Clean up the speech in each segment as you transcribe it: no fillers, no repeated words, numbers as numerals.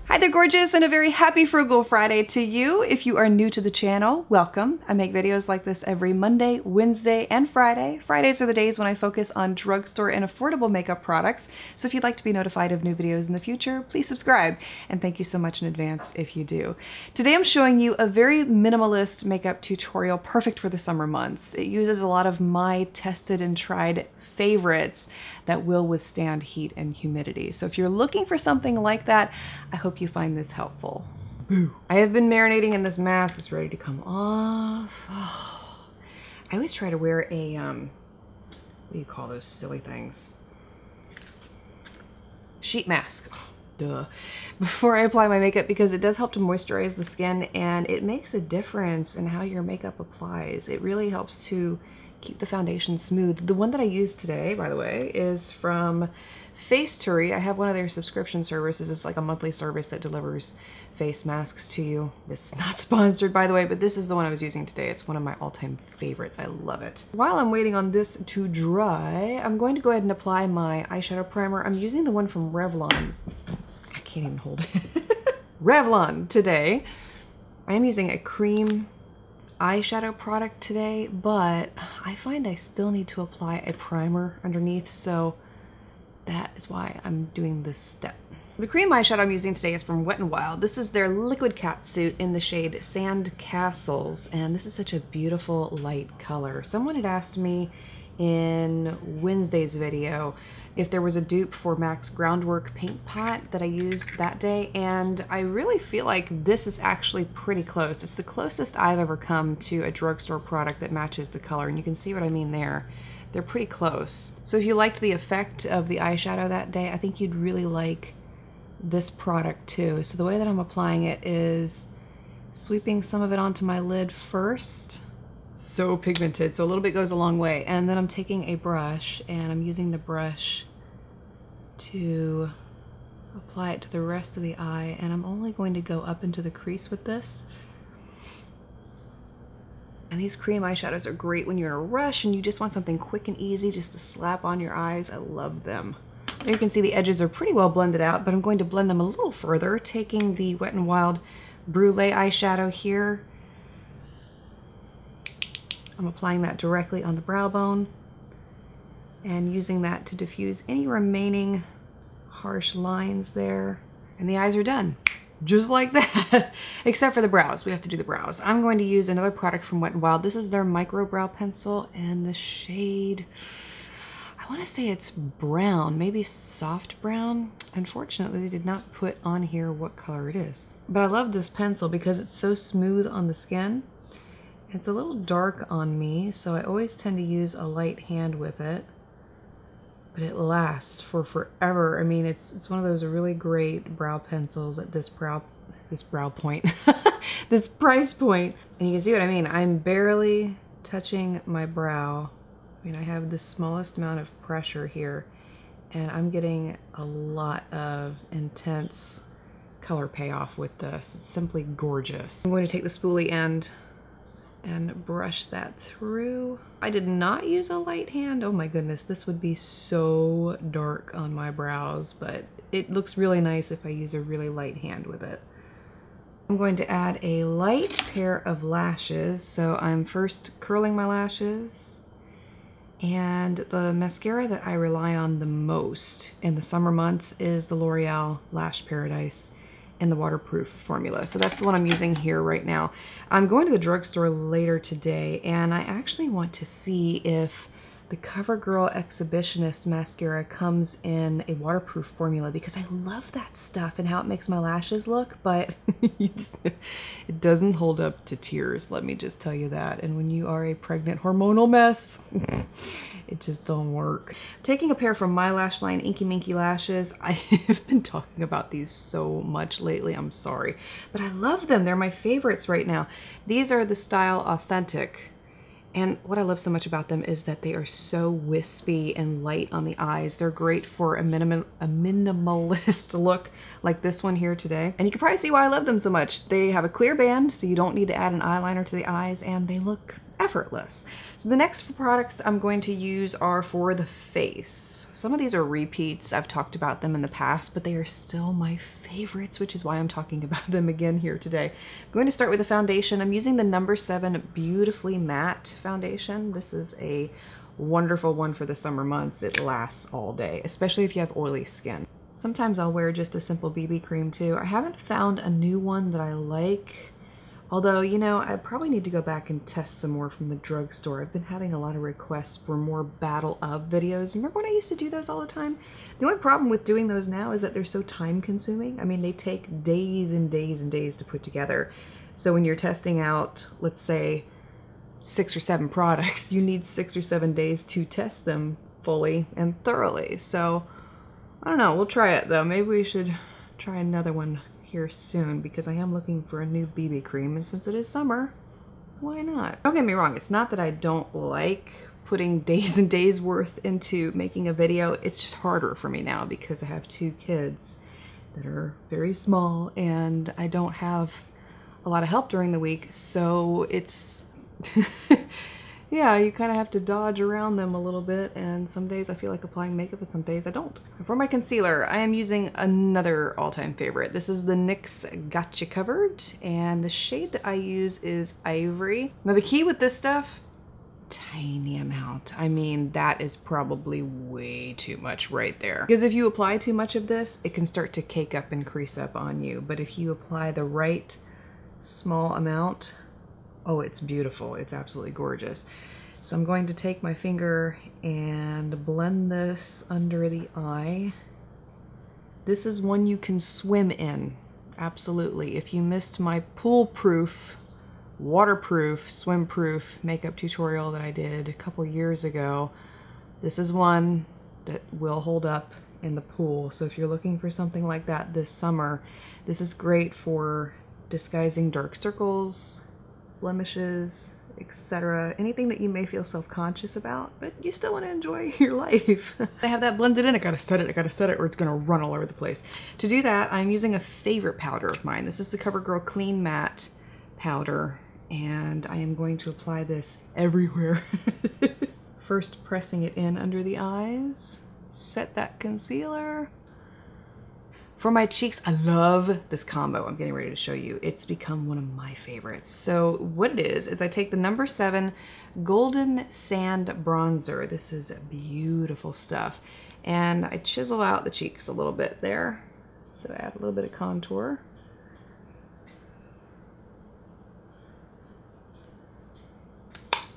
Hi there, gorgeous, and a very happy Frugal Friday to you. If you are new to the channel, welcome. I make videos like this every Monday, Wednesday, and Friday. Fridays are the days when I focus on drugstore and affordable makeup products. So if you'd like to be notified of new videos in the future, please subscribe. And thank you so much in advance if you do. Today I'm showing you a very minimalist makeup tutorial perfect for the summer months. It uses a lot of my tested and tried favorites that will withstand heat and humidity. So if you're looking for something like that, I hope you find this helpful. Boo. I have been marinating in this mask. It's ready to come off. Oh. I always try to wear a, what do you call those silly things? Sheet mask. Oh, duh. Before I apply my makeup, because it does help to moisturize the skin and it makes a difference in how your makeup applies. It really helps to keep the foundation smooth. The one that I use today, by the way, is from Facetory. I have one of their subscription services. It's like a monthly service that delivers face masks to you. This is not sponsored, by the way, but this is the one I was using today. It's one of my all-time favorites. I love it. While I'm waiting on this to dry, I'm going to go ahead and apply my eyeshadow primer. I'm using the one from Revlon. I can't even hold it. Revlon today. I am using a cream eyeshadow product today, but I find I still need to apply a primer underneath, so that is why I'm doing this step. The cream eyeshadow I'm using today is from Wet n Wild. This is their liquid catsuit in the shade Sand Castles, and this is such a beautiful light color. Someone had asked me in Wednesday's video if there was a dupe for MAC's Groundwork paint pot that I used that day, and I really feel like this is actually pretty close. It's the closest I've ever come to a drugstore product that matches the color, and you can see what I mean there. They're pretty close. So if you liked the effect of the eyeshadow that day, I think you'd really like this product too. So the way that I'm applying it is sweeping some of it onto my lid first. So pigmented, so a little bit goes a long way. And then I'm taking a brush and I'm using the brush to apply it to the rest of the eye, and I'm only going to go up into the crease with this. And these cream eyeshadows are great when you're in a rush and you just want something quick and easy just to slap on your eyes. I love them. You can see the edges are pretty well blended out, but I'm going to blend them a little further, taking the Wet n Wild Brulee eyeshadow here. I'm applying that directly on the brow bone and using that to diffuse any remaining harsh lines there. And the eyes are done, just like that. Except for the brows. We have to do the brows. I'm going to use another product from Wet n Wild. This is their Microbrow pencil in the shade, I want to say it's brown, maybe soft brown. Unfortunately, they did not put on here what color it is. But I love this pencil because it's so smooth on the skin. It's a little dark on me, so I always tend to use a light hand with it, but it lasts for forever. I mean, it's one of those really great brow pencils at this brow point, this price point. And you can see what I mean. I'm barely touching my brow. I mean, I have the smallest amount of pressure here, and I'm getting a lot of intense color payoff with this. It's simply gorgeous. I'm going to take the spoolie end and brush that through. I did not use a light hand. Oh my goodness, this would be so dark on my brows, but it looks really nice if I use a really light hand with it. I'm going to add a light pair of lashes. So I'm first curling my lashes, and the mascara that I rely on the most in the summer months is the L'Oreal Lash Paradise in the waterproof formula. So that's the one I'm using here right now. I'm going to the drugstore later today, and I actually want to see if the CoverGirl Exhibitionist mascara comes in a waterproof formula, because I love that stuff and how it makes my lashes look, but it doesn't hold up to tears, let me just tell you that. And when you are a pregnant hormonal mess, it just don't work. Taking a pair from my lash line, Inky Minky Lashes. I have been talking about these so much lately, I'm sorry, but I love them. They're my favorites right now. These are the style Authentic. And what I love so much about them is that they are so wispy and light on the eyes. They're great for a minimalist look like this one here today. And you can probably see why I love them so much. They have a clear band, so you don't need to add an eyeliner to the eyes, and they look effortless. So the next products I'm going to use are for the face. Some of these are repeats. I've talked about them in the past, but they are still my favorites, which is why I'm talking about them again here today. I'm going to start with the foundation. I'm using the No. 7 Beautifully Matte foundation. This is a wonderful one for the summer months. It lasts all day, especially if you have oily skin. Sometimes I'll wear just a simple BB cream too. I haven't found a new one that I like. Although, you know, I probably need to go back and test some more from the drugstore. I've been having a lot of requests for more battle of videos. Remember when I used to do those all the time? The only problem with doing those now is that they're so time consuming. I mean, they take days and days and days to put together. So when you're testing out, let's say, 6 or 7 products, you need 6 or 7 days to test them fully and thoroughly. So, I don't know, we'll try it though. Maybe we should try another one here soon because I am looking for a new BB cream, and since it is summer, why not? Don't get me wrong, it's not that I don't like putting days and days worth into making a video. It's just harder for me now because I have 2 kids that are very small and I don't have a lot of help during the week, so it's yeah, you kind of have to dodge around them a little bit, and some days I feel like applying makeup and some days I don't. For my concealer, I am using another all-time favorite. This is the NYX Gotcha Covered, and the shade that I use is Ivory. Now the key with this stuff, tiny amount. I mean, that is probably way too much right there. Because if you apply too much of this, it can start to cake up and crease up on you. But if you apply the right small amount, oh, it's beautiful. It's absolutely gorgeous. So I'm going to take my finger and blend this under the eye. This is one you can swim in, absolutely. If you missed my pool-proof, waterproof, swim-proof makeup tutorial that I did a couple years ago, this is one that will hold up in the pool. So if you're looking for something like that this summer, this is great for disguising dark circles, blemishes, etc. Anything that you may feel self-conscious about, but you still want to enjoy your life. I have that blended in. I gotta set it or it's gonna run all over the place. To do that, I'm using a favorite powder of mine. This is the Covergirl Clean Matte powder, and I am going to apply this everywhere. First pressing it in under the eyes, set that concealer. For my cheeks, I love this combo I'm getting ready to show you. It's become one of my favorites. So what it is I take the No. 7 Golden Sand Bronzer. This is beautiful stuff. And I chisel out the cheeks a little bit there. So I add a little bit of contour.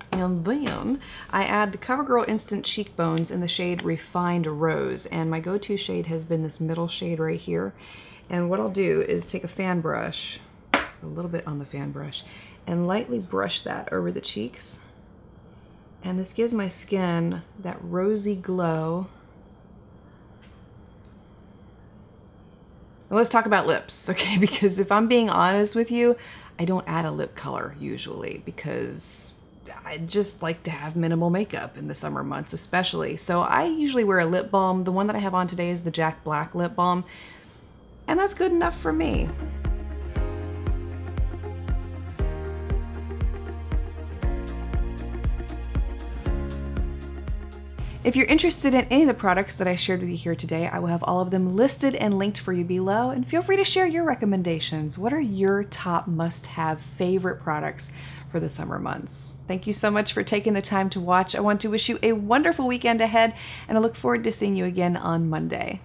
And then I add the CoverGirl Instant Cheekbones in the shade Refined Rose, and my go-to shade has been this middle shade right here. And what I'll do is take a fan brush, a little bit on the fan brush, and lightly brush that over the cheeks. And this gives my skin that rosy glow. Now let's talk about lips, okay? Because if I'm being honest with you, I don't add a lip color usually because I just like to have minimal makeup in the summer months especially. So I usually wear a lip balm. The one that I have on today is the Jack Black lip balm, and that's good enough for me. If you're interested in any of the products that I shared with you here today, I will have all of them listed and linked for you below, and feel free to share your recommendations. What are your top must-have favorite products for the summer months? Thank you so much for taking the time to watch. I want to wish you a wonderful weekend ahead, and I look forward to seeing you again on Monday.